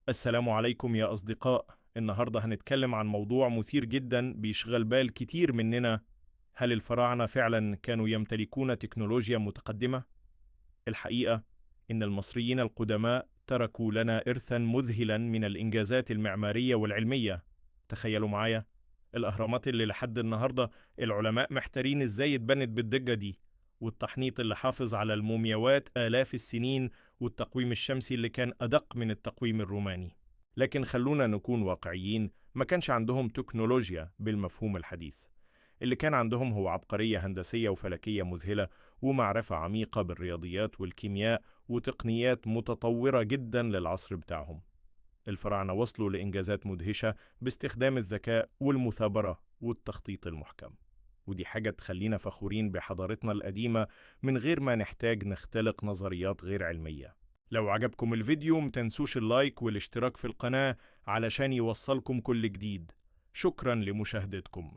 السلام عليكم يا أصدقاء. النهاردة هنتكلم عن موضوع مثير جدا بيشغل بال كتير مننا. هل الفراعنة فعلا كانوا يمتلكون تكنولوجيا متقدمة؟ الحقيقة إن المصريين القدماء تركوا لنا إرثا مذهلا من الإنجازات المعمارية والعلمية. تخيلوا معايا الأهرامات اللي لحد النهاردة العلماء محتارين إزاي اتبنت بالدقة دي، والتحنيط اللي حافظ على المومياوات آلاف السنين، والتقويم الشمسي اللي كان أدق من التقويم الروماني. لكن خلونا نكون واقعيين، ما كانش عندهم تكنولوجيا بالمفهوم الحديث. اللي كان عندهم هو عبقرية هندسية وفلكية مذهلة، ومعرفة عميقة بالرياضيات والكيمياء، وتقنيات متطورة جدا للعصر بتاعهم. الفراعنة وصلوا لإنجازات مدهشة باستخدام الذكاء والمثابرة والتخطيط المحكم، ودي حاجة تخلينا فخورين بحضارتنا القديمة من غير ما نحتاج نختلق نظريات غير علمية. لو عجبكم الفيديو متنسوش اللايك والاشتراك في القناة علشان يوصلكم كل جديد. شكرا لمشاهدتكم.